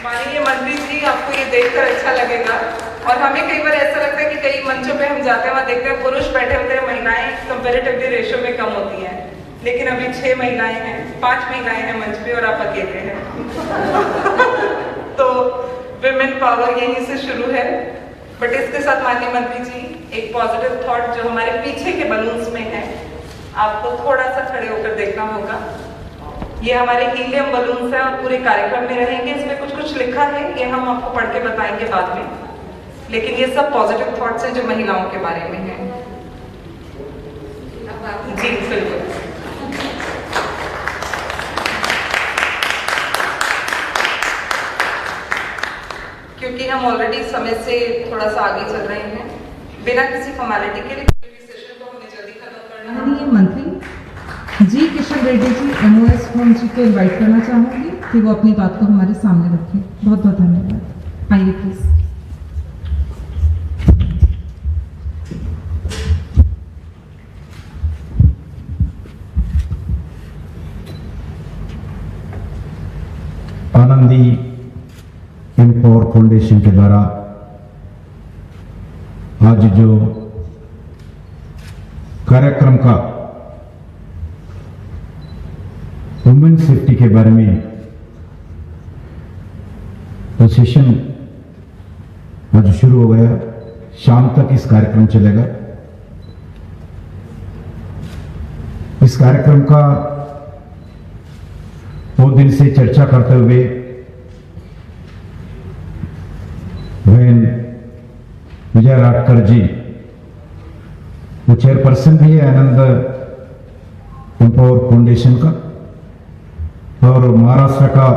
माननीय मंत्री जी, आपको ये देखकर अच्छा लगेगा और हमें कई बार ऐसा लगता है कि कई मंचों पे हम जाते हैं, वहाँ देखते हैं पुरुष बैठे होते हैं, महिलाएं कंपैरेटिवली रेशो में कम होती हैं, लेकिन अभी 6 महिलाएं हैं, 5 महिलाएं हैं मंच पे और आप अकेले हैं। तो विमेन पावर यहीं से शुरू है। बट इसके साथ माननीय मंत्री जी, एक पॉजिटिव थॉट जो हमारे पीछे के बलून्स में है, आपको थोड़ा सा खड़े होकर देखना होगा। ये हमारे हीलियम बलून्स हैं और पूरे कार्यक्रम में रहेंगे। इसमें कुछ कुछ लिखा है, ये हम आपको पढ़ के बताएंगे बाद में, लेकिन ये सब पॉजिटिव थॉट्स हैं जो महिलाओं के बारे में हैं। जी बिल्कुल। क्योंकि हम ऑलरेडी समय से थोड़ा सा आगे चल रहे हैं, बिना किसी फॉर्मेलिटी के लिए सेशन को हमें जल्दी खत्म करना है। माननीय मंत्री जी किशन रेड्डी जी, एमओएस फॉर्म जी को इनवाइट करना चाहूंगी कि वो अपनी बात को हमारे सामने रखें। बहुत बहुत धन्यवाद। आइए प्लीज। आनंदी एम्पावर फाउंडेशन के द्वारा आज जो कार्यक्रम का वुमेन सेफ्टी के बारे में सेशन आज शुरू हो गया, शाम तक इस कार्यक्रम चलेगा। इस कार्यक्रम का बहुत दिन से चर्चा करते हुए बहन विजय राटकर जी, वो चेयरपर्सन भी है आनंद एम्पावर फाउंडेशन का और महाराष्ट्र का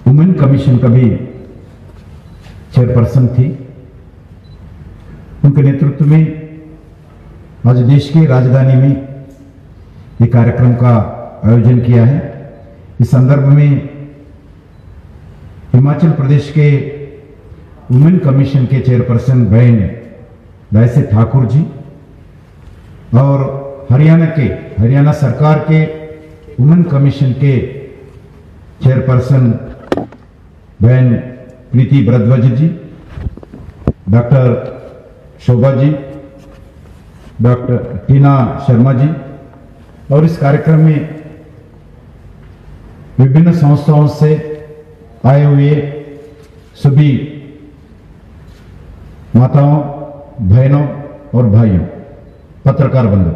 वुमेन कमीशन का भी चेयरपर्सन थी। उनके नेतृत्व में आज देश की राजधानी में ये कार्यक्रम का आयोजन किया है। इस संदर्भ में हिमाचल प्रदेश के वुमेन कमीशन के चेयरपर्सन बहन रायसे ठाकुर जी और हरियाणा सरकार के वुमेन कमीशन के चेयरपर्सन बहन प्रीति भरद्वाज जी, डॉक्टर शोभा जी, डॉक्टर टीना शर्मा जी और इस कार्यक्रम में विभिन्न संस्थाओं से आए हुए सभी माताओं, बहनों और भाइयों, पत्रकार बंधु,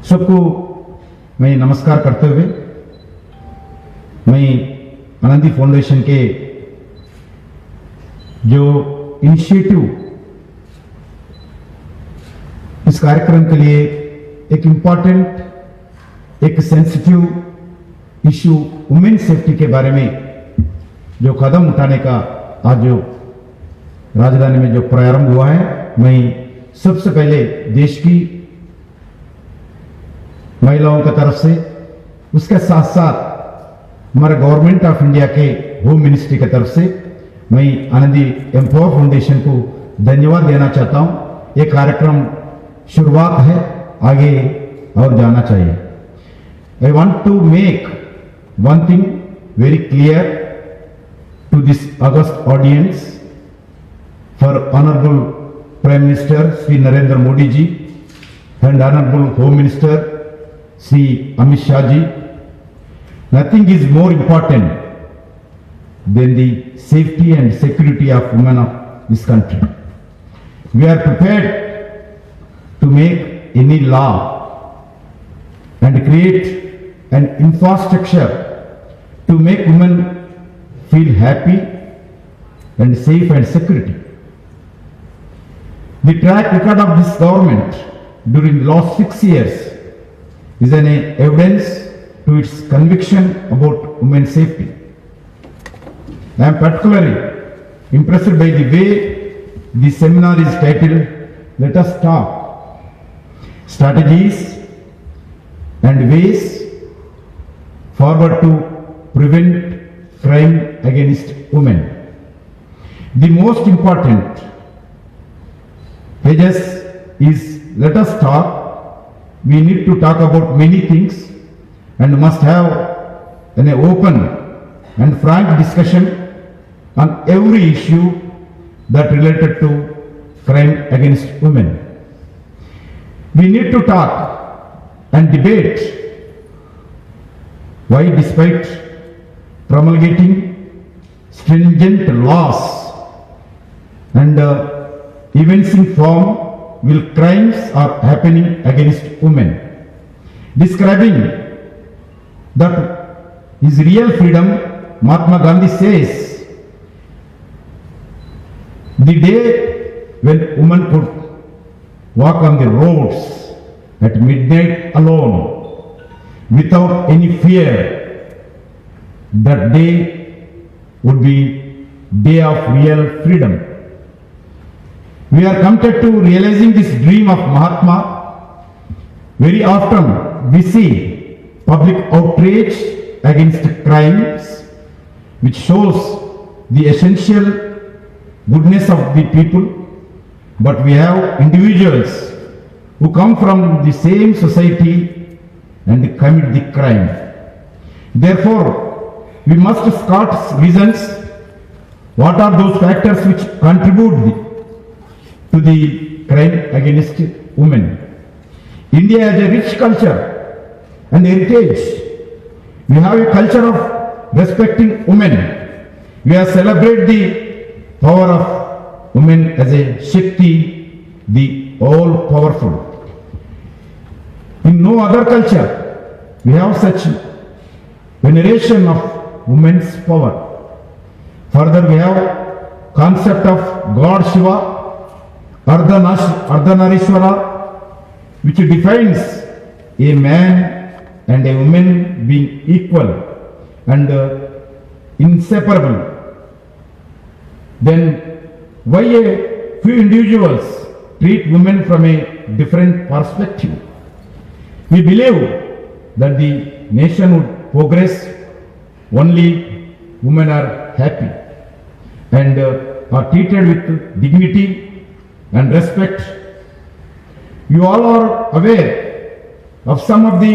सबको मैं नमस्कार करते हुए मैं आनंदी फाउंडेशन के जो इनिशिएटिव इस कार्यक्रम के लिए एक इंपॉर्टेंट, एक सेंसिटिव इश्यू वुमेन सेफ्टी के बारे में जो कदम उठाने का आज जो राजधानी में जो प्रारंभ हुआ है, मैं सबसे पहले देश की महिलाओं की तरफ से, उसके साथ साथ हमारे गवर्नमेंट ऑफ इंडिया के होम मिनिस्ट्री की तरफ से मैं आनंदी एम्पावर फाउंडेशन को धन्यवाद देना चाहता हूं। ये कार्यक्रम शुरुआत है, आगे और जाना चाहिए। I want to make one thing very clear to this august audience for Honorable Prime Minister Sri Narendra Modi ji and Honorable Home Minister Sri Amit Shah ji. Nothing is more important than the safety and security of women of this country. We are prepared to make any law and create an infrastructure to make women feel happy and safe and security. The track record of this government during the last 6 years is an evidence to its conviction about women's safety. I am particularly impressed by the way the seminar is titled, "Let us talk strategies and ways forward to prevent crime against women." The most important pages is let us talk. We need to talk about many things and must have an open and frank discussion on every issue that related to crime against women. We need to talk and debate why, despite promulgating stringent laws and events in form, will crimes are happening against women. Describing that is real freedom, Mahatma Gandhi says, the day when women could walk on the roads at midnight alone without any fear, that day would be day of real freedom. We are committed to realizing this dream of Mahatma. Very often we see public outrage against crimes, which shows the essential goodness of the people, but we have individuals who come from the same society and commit the crime. Therefore, we must start reasons. What are those factors which contribute to the crime against women? India has a rich culture and heritage. We have a culture of respecting women. We have celebrated the power of women as a Shakti, the all-powerful. In no other culture we have such veneration of women's power. Further, we have concept of God Shiva, Ardhanarishwara, which defines a man and a woman being equal and inseparable. Then why a few individuals treat women from a different perspective? We believe that the nation would progress only women are happy and are treated with dignity and respect. You all are aware of some of the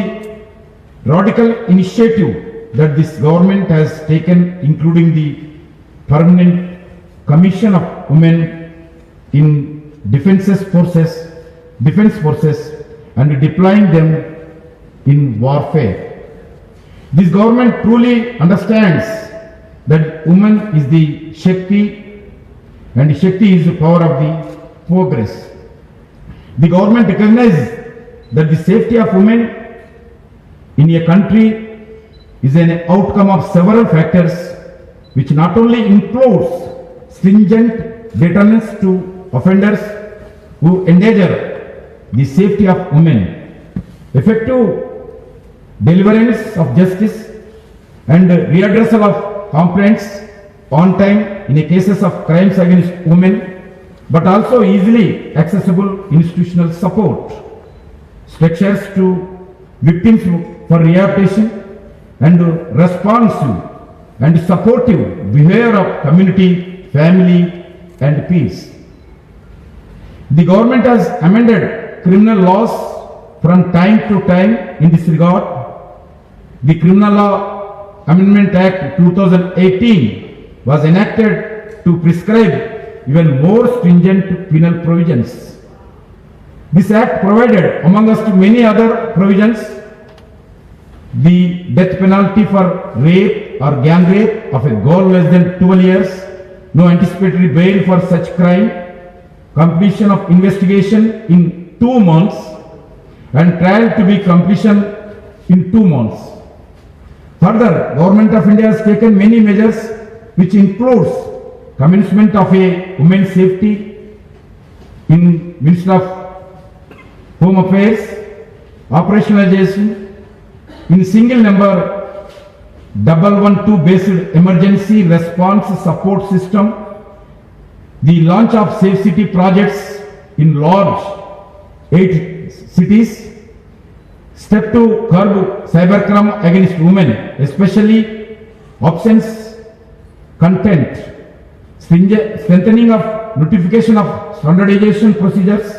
radical initiative that this government has taken, including the Permanent Commission of Women in Defense Forces and deploying them in warfare. This government truly understands that woman is the Shakti and Shakti is the power of the progress. The government recognizes that the safety of women in a country is an outcome of several factors, which not only includes stringent deterrence to offenders who endanger the safety of women, effective deliverance of justice and readdressal of complaints on time in a cases of crimes against women, but also easily accessible institutional support, structures to victims for rehabilitation, and responsive and supportive behavior of community, family and peace. The government has amended criminal laws from time to time in this regard. The Criminal Law Amendment Act 2018 was enacted to prescribe even more stringent penal provisions. This act provided, among us to many other provisions, the death penalty for rape or gang rape of a girl less than 12 years, no anticipatory bail for such crime, completion of investigation in 2 months, and trial to be completion in 2 months. Further, Government of India has taken many measures which includes commencement of a women's safety in Ministry of Home Affairs, operationalization in single number 112 based emergency response support system, the launch of Safe City projects in large 8 cities, step to curb cybercrime against women, especially obscene content, strengthening of notification of standardization procedures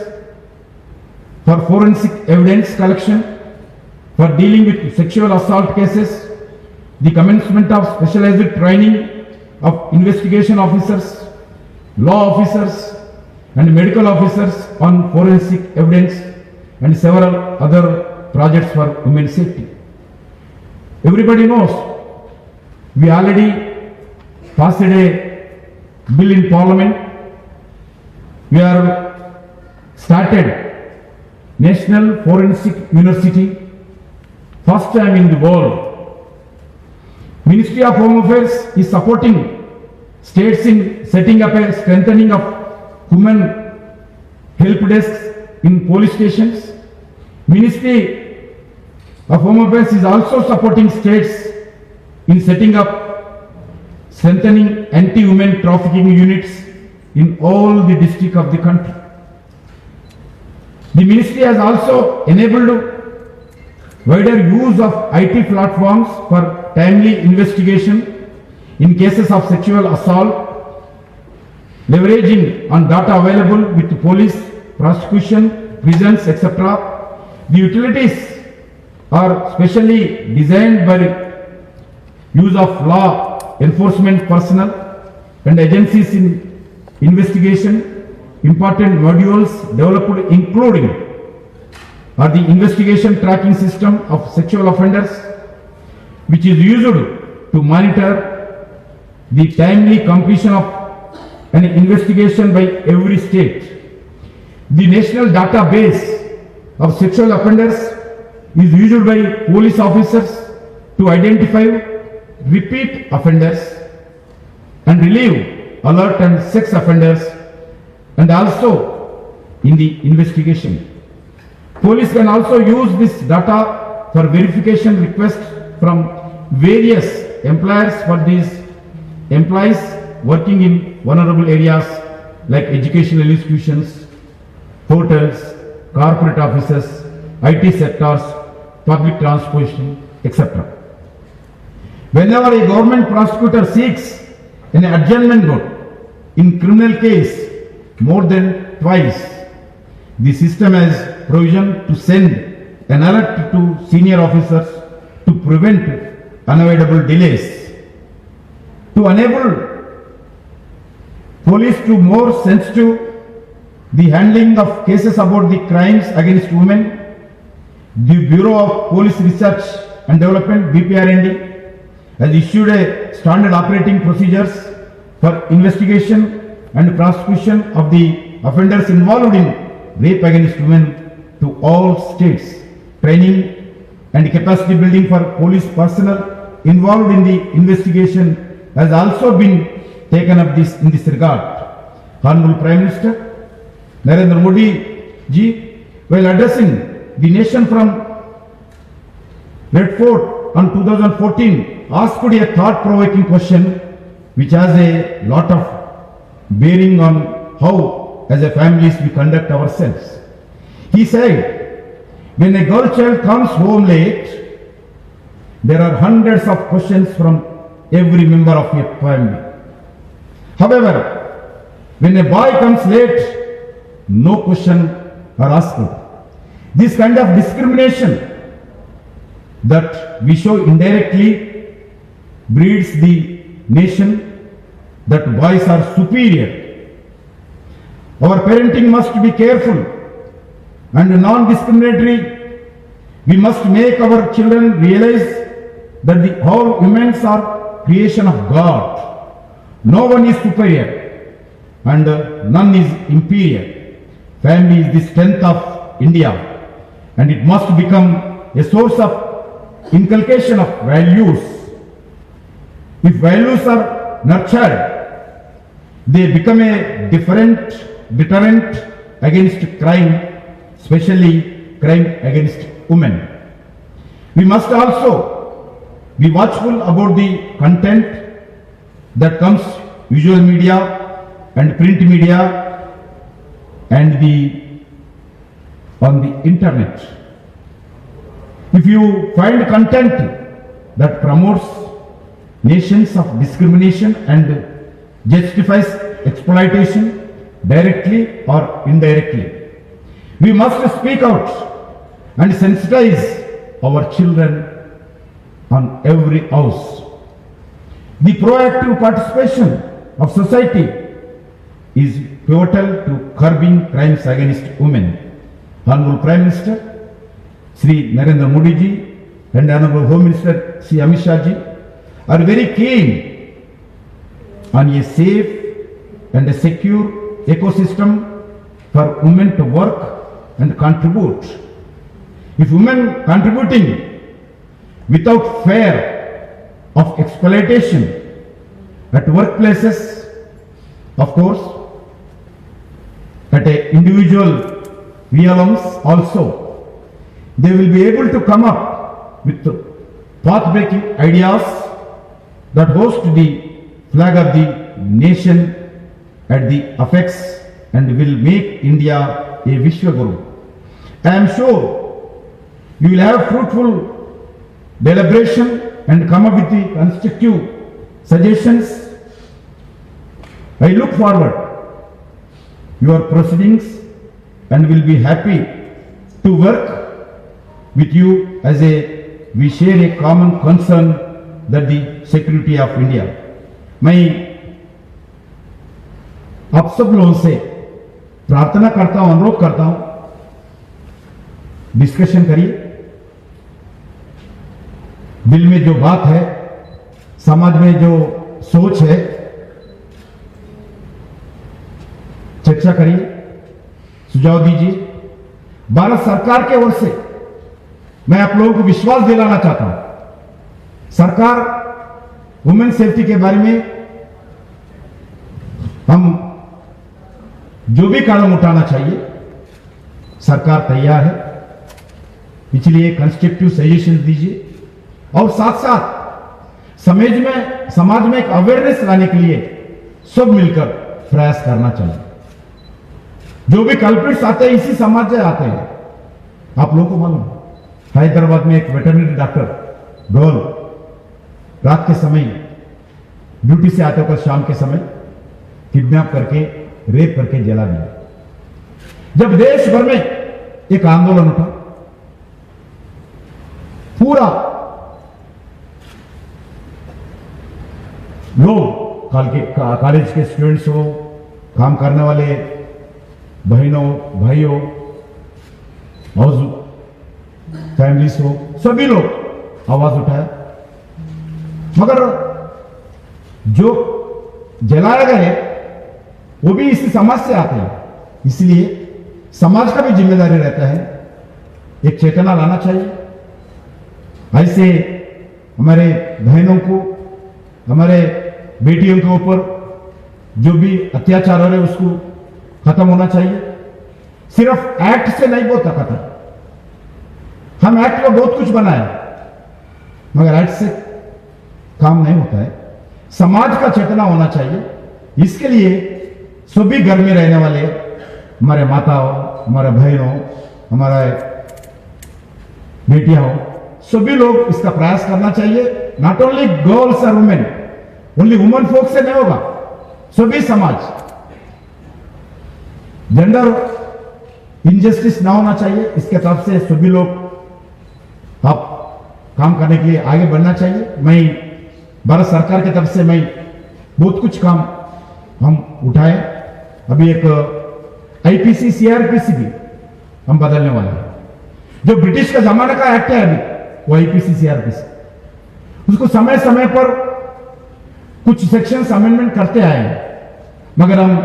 for forensic evidence collection, for dealing with sexual assault cases, the commencement of specialized training of investigation officers, law officers, and medical officers on forensic evidence and several other projects for women's safety. Everybody knows we already passed a bill in Parliament. We are started National Forensic University, first time in the world. Ministry of Home Affairs is supporting states in setting up a strengthening of human help desks in police stations. Ministry of Home Affairs is also supporting states in setting up strengthening anti-women trafficking units in all the districts of the country. The ministry has also enabled wider use of IT platforms for timely investigation in cases of sexual assault, leveraging on data available with police, prosecution, prisons, etc. The utilities are specially designed by use of law enforcement personnel and agencies in investigation. Important modules developed including are the investigation tracking system of sexual offenders, which is used to monitor the timely completion of an investigation by every state. The national database of sexual offenders is used by police officers to identify repeat offenders and relieve alert and sex offenders, and also in the investigation. Police can also use this data for verification requests from various employers for these employees working in vulnerable areas like educational institutions, hotels, corporate offices, IT sectors, public transportation, etc. Whenever a government prosecutor seeks an adjournment in criminal case more than twice, the system has provision to send an alert to senior officers to prevent unavoidable delays. To enable police to more sensitive the handling of cases about the crimes against women, the Bureau of Police Research and Development (BPRND) has issued a standard operating procedures for investigation and prosecution of the offenders involved in rape against women to all states. Training and capacity building for police personnel involved in the investigation has also been taken up in this regard. Honorable Prime Minister Narendra Modi ji, while addressing the nation from Red Fort on 2014, asked a thought-provoking question which has a lot of bearing on how as a families we conduct ourselves. He said, when a girl child comes home late, there are hundreds of questions from every member of your family. However, when a boy comes late, no question are asked. This kind of discrimination that we show indirectly breeds the nation that boys are superior. Our parenting must be careful and non-discriminatory. We must make our children realize that all humans are creation of God. No one is superior and none is inferior. Family is the strength of India, and it must become a source of inculcation of values. If values are nurtured, they become a deterrent against crime, especially crime against women. We must also be watchful about the content that comes visual media and print media and on the internet. If you find content that promotes nations of discrimination and justifies exploitation directly or indirectly, we must speak out and sensitize our children on every house. The proactive participation of society is pivotal to curbing crimes against women. Honorable Prime Minister Shri Narendra Modi ji and Honorable Home Minister Shri Amit Shah ji are very keen on a safe and a secure ecosystem for women to work and contribute. If women contributing without fear of exploitation at workplaces, of course, at an individual realms also, they will be able to come up with path-breaking ideas that host the flag of the nation at the apex and will make India a Vishwaguru. I am sure you will have fruitful deliberation and come up with the constructive suggestions. I look forward your proceedings and will be happy to work with you as we share a common concern that the security of India. मैं आप सब लोगों से प्रार्थना करता हूं, अनुरोध करता हूं, डिस्कशन करिए। दिल में जो बात है, समाज में जो सोच है, चर्चा करिए, सुझाव दीजिए। भारत सरकार के ओर से मैं आप लोगों को विश्वास दिलाना चाहता हूं, सरकार वुमेन सेफ्टी के बारे में हम जो भी कदम उठाना चाहिए, सरकार तैयार है। इसलिए कंस्ट्रक्टिव सजेशंस दीजिए और साथ साथ समाज में एक अवेयरनेस लाने के लिए सब मिलकर प्रयास करना चाहिए। जो भी कल्प्रिट्स आते हैं इसी समाज से आते हैं। आप लोगों को मालूम, हैदराबाद में एक वेटरनरी डॉक्टर गर्ल रात के समय ड्यूटी से आते होकर शाम के समय किडनैप करके रेप करके जला दिया। जब देश भर में एक आंदोलन उठा, पूरा लोग कॉलेज के स्टूडेंट्स हो, काम करने वाले बहनों भाइयों, हाउस फैमिलीज हो, सभी लोग आवाज उठाया। मगर जो जलाए गए वो भी इसी समाज से आते हैं, इसलिए समाज का भी जिम्मेदारी रहता है, एक चेतना लाना चाहिए। ऐसे हमारे बहनों को, हमारे बेटियों के ऊपर जो भी अत्याचार हो रहे उसको खत्म होना चाहिए। सिर्फ एक्ट से नहीं होता खत्म। हम एक्ट में बहुत कुछ बनाए मगर एक्ट से काम नहीं होता है। समाज का चेतना होना चाहिए। इसके लिए सभी घर में रहने वाले हमारे माताओं, हमारे बहनों, हमारे बेटियां हो, सभी लोग इसका प्रयास करना चाहिए। नॉट ओनली गर्ल्स और वुमेन, ओनली वुमेन फोक से नहीं होगा, सभी समाज। जेंडर इनजस्टिस ना होना चाहिए, इसके तरफ से सभी लोग आप काम करने के लिए आगे बढ़ना चाहिए। मैं भारत सरकार की तरफ से मैं बहुत कुछ काम हम उठाए। अभी एक आईपीसी सीआरपीसी भी हम बदलने वाले हैं। जो ब्रिटिश का जमाने का एक्ट है अभी वो आईपीसी सीआरपीसी, उसको समय समय पर कुछ सेक्शंस अमेंडमेंट करते आए हैं, मगर हम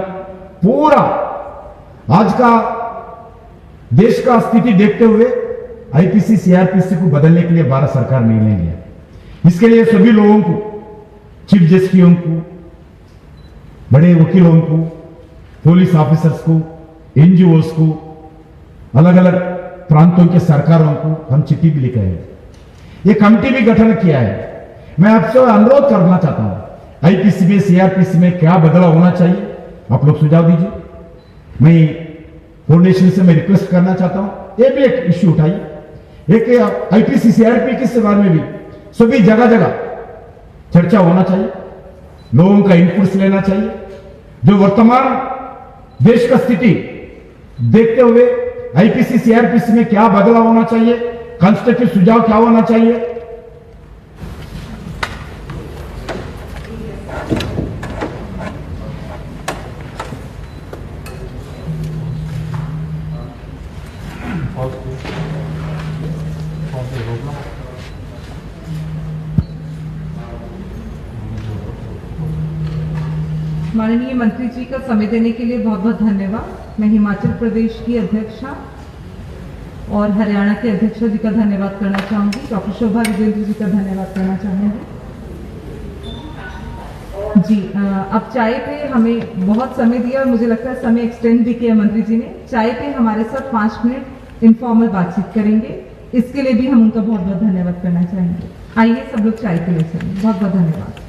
पूरा आज का देश का स्थिति देखते हुए आईपीसी सीआरपीसी को बदलने के लिए भारत सरकार निर्णय लिया। इसके लिए सभी लोगों को, चीफ जस्टिस को, बड़े वकीलों को, पुलिस ऑफिसर्स को, एनजीओस को, अलग अलग प्रांतों के सरकारों को हम चिट्ठी भी लिखे हैं। ये कमेटी भी गठन किया है। मैं आपसे अनुरोध करना चाहता हूं, आईपीसी में, सीआरपीसी में क्या बदलाव होना चाहिए, आप लोग सुझाव दीजिए। मैं फाउंडेशन से मैं रिक्वेस्ट करना चाहता हूं, ये भी एक इश्यू उठाइए। एक आईपीसी सीआरपी के बारे में भी सभी जगह जगह चर्चा होना चाहिए, लोगों का इनपुट्स लेना चाहिए। जो वर्तमान देश का स्थिति देखते हुए आईपीसी सीआरपीसी में क्या बदलाव होना चाहिए, कंस्ट्रक्टिव सुझाव क्या होना चाहिए, माननीय मंत्री जी का समय देने के लिए बहुत बहुत धन्यवाद। मैं हिमाचल प्रदेश की अध्यक्षा और हरियाणा के अध्यक्षा जी का धन्यवाद करना चाहूंगी। डॉक्टर शोभा विजेंद्र जी का धन्यवाद करना चाहूंगी। जी अब चाय पे हमें बहुत समय दिया और मुझे लगता है समय एक्सटेंड भी किया मंत्री जी ने। चाय पे हमारे साथ 5 मिनट इनफॉर्मल बातचीत करेंगे, इसके लिए भी हम उनका बहुत बहुत धन्यवाद करना चाहेंगे। आइए सब लोग चाय के लिए चलें। बहुत बहुत धन्यवाद।